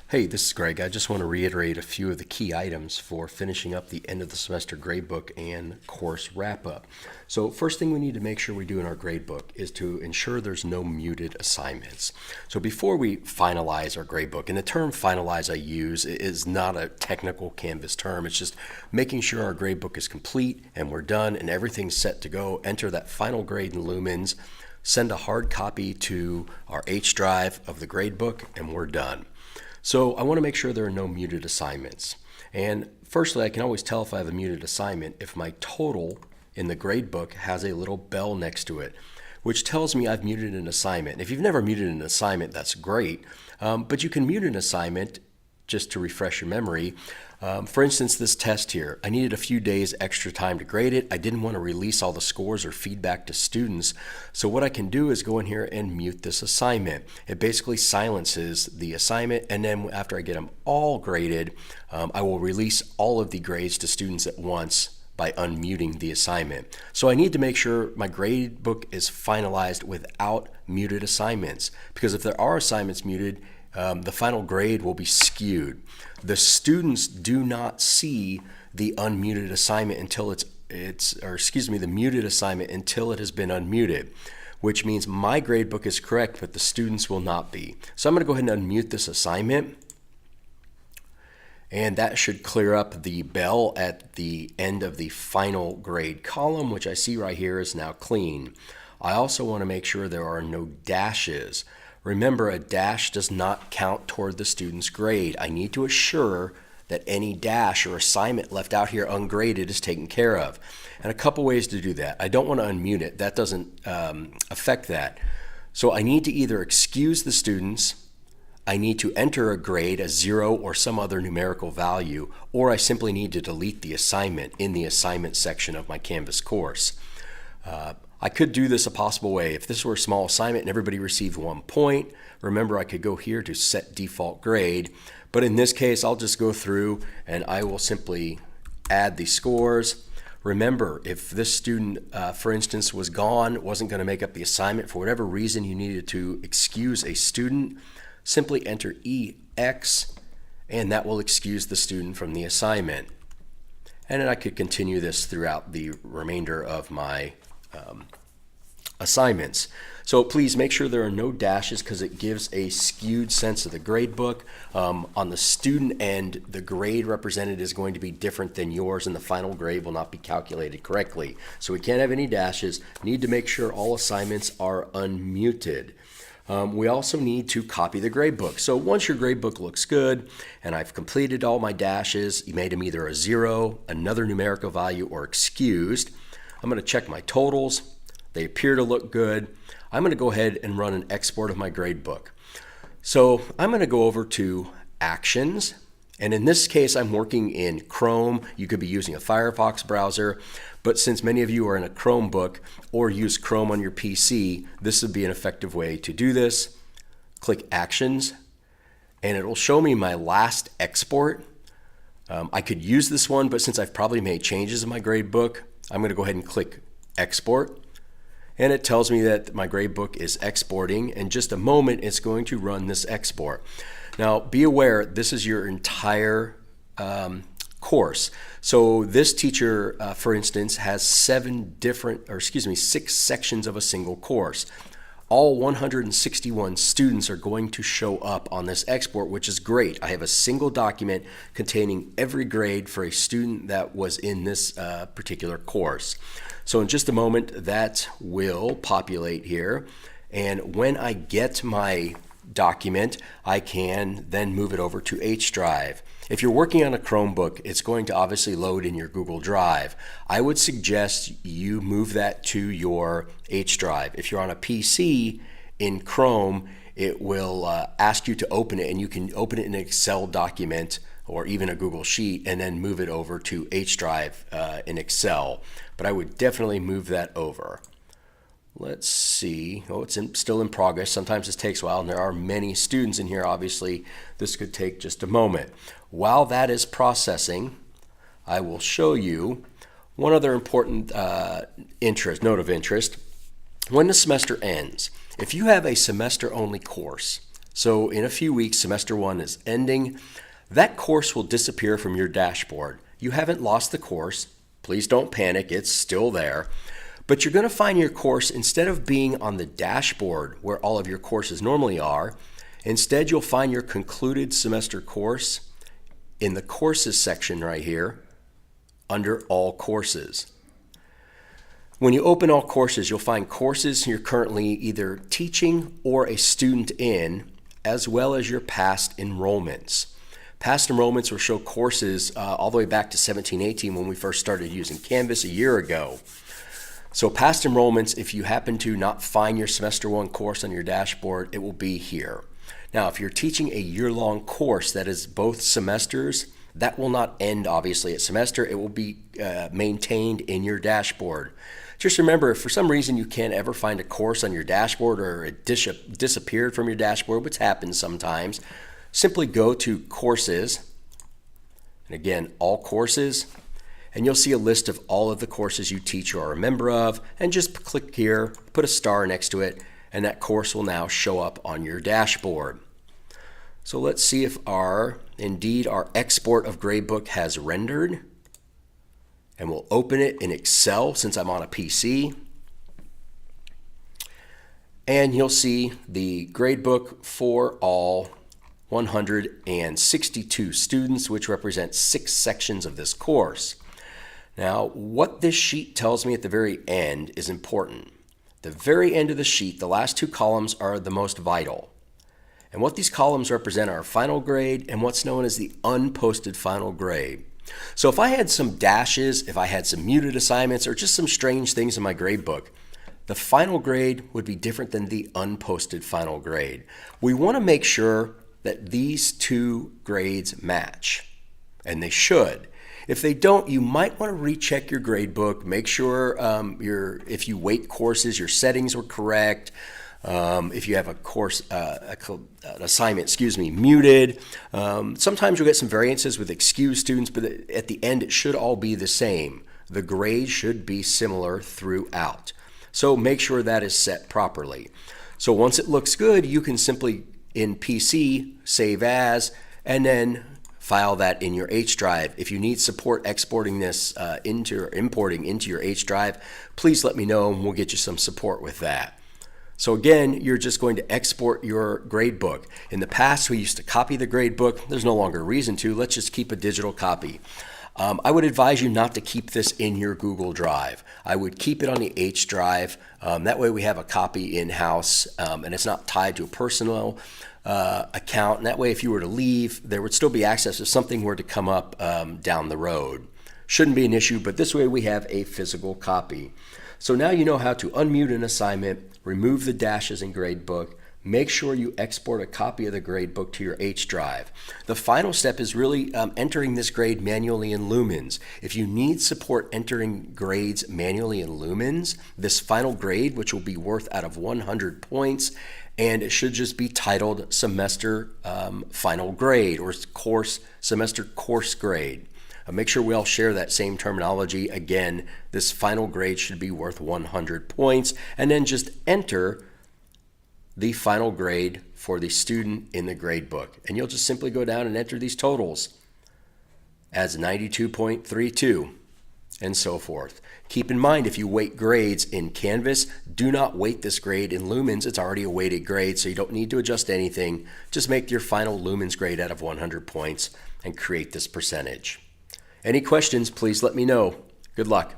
Hey, this is Greg. I just want to reiterate a few of the key items for finishing up the end of the semester gradebook and course wrap up. So first thing we need to make sure we do in our gradebook is to ensure there's no muted assignments. So before we finalize our gradebook, and the term finalize I use is not a technical Canvas term, it's just making sure our gradebook is complete and we're done and everything's set to go, enter that final grade in Lumens, send a hard copy to our H drive of the gradebook, and we're done. So I want to make sure there are no muted assignments. And firstly, I can always tell if I have a muted assignment if my total in the gradebook has a little bell next to it, which tells me I've muted an assignment. If you've never muted an assignment, that's great. But you can mute an assignment just to refresh your memory. For instance, this test here, I needed a few days extra time to grade it. I didn't want to release all the scores or feedback to students. So what I can do is go in here and mute this assignment. It basically silences the assignment, and then after I get them all graded, I will release all of the grades to students at once by unmuting the assignment. So I need to make sure my grade book is finalized without muted assignments, because if there are assignments muted, the final grade will be skewed. The students do not see the unmuted assignment until the muted assignment until it has been unmuted, which means my grade book is correct, but the students will not be. So I'm going to go ahead and unmute this assignment, and that should clear up the bell at the end of the final grade column, which I see right here is now clean. I also want to make sure there are no dashes. Remember, a dash does not count toward the student's grade. I need to assure that any dash or assignment left out here ungraded is taken care of. And a couple ways to do that. I don't want to unmute it. That doesn't affect that. So I need to either excuse the students, I need to enter a grade, a 0 or some other numerical value, or I simply need to delete the assignment in the assignment section of my Canvas course. I could do this a possible way. If this were a small assignment and everybody received 1 point, remember I could go here to set default grade. But in this case, I'll just go through and I will simply add the scores. Remember, if this student, for instance, was gone, wasn't going to make up the assignment, for whatever reason you needed to excuse a student, simply enter EX, and that will excuse the student from the assignment. And then I could continue this throughout the remainder of my assignments. So please make sure there are no dashes because it gives a skewed sense of the grade book. On the student end, the grade represented is going to be different than yours, and the final grade will not be calculated correctly. So we can't have any dashes. Need to make sure all assignments are unmuted. We also need to copy the gradebook. So once your gradebook looks good and I've completed all my dashes, you made them either a 0, another numerical value, or excused, I'm going to check my totals. They appear to look good. I'm going to go ahead and run an export of my gradebook. So I'm going to go over to Actions, and in this case I'm working in Chrome. You could be using a Firefox browser, but since many of you are in a Chromebook or use Chrome on your PC, this would be an effective way to do this. Click Actions, and it will show me my last export. I could use this one, but since I've probably made changes in my gradebook, I'm going to go ahead and click Export, and it tells me that my gradebook is exporting. In just a moment, it's going to run this export. Now, be aware, this is your entire course. So this teacher, for instance, has 6 sections of a single course. All 161 students are going to show up on this export, which is great. I have a single document containing every grade for a student that was in this particular course. So in just a moment, that will populate here. And when I get my document, I can then move it over to H Drive. If you're working on a Chromebook, it's going to obviously load in your Google Drive. I would suggest you move that to your H Drive. If you're on a PC in Chrome, it will ask you to open it, and you can open it in an Excel document or even a Google Sheet and then move it over to H Drive in Excel. But I would definitely move that over. Let's see. Oh, it's still in progress. Sometimes this takes a while, and there are many students in here. Obviously, this could take just a moment. While that is processing, I will show you one other important note of interest. When the semester ends, if you have a semester-only course, So in a few weeks, semester 1 is ending. That course will disappear from your dashboard. You haven't lost the course. Please don't panic, it's still there. But you're going to find your course, instead of being on the dashboard where all of your courses normally are, instead you'll find your concluded semester course in the courses section right here under all courses. When you open all courses, you'll find courses you're currently either teaching or a student in, as well as your past enrollments. Past enrollments will show courses all the way back to 17-18 when we first started using Canvas a year ago. So past enrollments, if you happen to not find your semester 1 course on your dashboard, it will be here. Now, if you're teaching a year-long course that is both semesters, that will not end obviously at semester. It will be maintained in your dashboard. Just remember, if for some reason you can't ever find a course on your dashboard or it disappeared from your dashboard, which happens sometimes, simply go to Courses, and again, All Courses, and you'll see a list of all of the courses you teach or are a member of, and just click here, put a star next to it, and that course will now show up on your dashboard. So let's see if indeed our export of Gradebook has rendered. And we'll open it in Excel since I'm on a PC. And you'll see the Gradebook for all 162 students, which represents 6 sections of this course. Now, what this sheet tells me at the very end is important. The very end of the sheet, the last 2 columns are the most vital. And what these columns represent are final grade and what's known as the unposted final grade. So if I had some dashes, if I had some muted assignments, or just some strange things in my gradebook, the final grade would be different than the unposted final grade. We want to make sure that these 2 grades match, and they should. If they don't, you might want to recheck your gradebook, make sure if you weight courses, your settings were correct. If you have a course, an assignment, muted. Sometimes you'll get some variances with excused students, but at the end it should all be the same. The grade should be similar throughout. So make sure that is set properly. So once it looks good, you can simply, in PC, save as, and then file that in your H drive. If you need support exporting this importing into your H drive, please let me know and we'll get you some support with that. So again, you're just going to export your gradebook. In the past, we used to copy the gradebook. There's no longer a reason to. Let's just keep a digital copy. I would advise you not to keep this in your Google Drive. I would keep it on the H drive. That way we have a copy in-house and it's not tied to a personal account. And that way, if you were to leave, there would still be access if something were to come up down the road. Shouldn't be an issue, but this way we have a physical copy. So now you know how to unmute an assignment, remove the dashes in Gradebook, make sure you export a copy of the gradebook to your H drive. The final step is really entering this grade manually in Lumens. If you need support entering grades manually in Lumens, this final grade, which will be worth out of 100 points, and it should just be titled Semester Final Grade or Semester Course Grade. Make sure we all share that same terminology. Again, this final grade should be worth 100 points, and then just enter the final grade for the student in the gradebook. And you'll just simply go down and enter these totals as 92.32 and so forth. Keep in mind, if you weight grades in Canvas, do not weight this grade in Lumens. It's already a weighted grade, so you don't need to adjust anything. Just make your final Lumens grade out of 100 points and create this percentage. Any questions, please let me know. Good luck.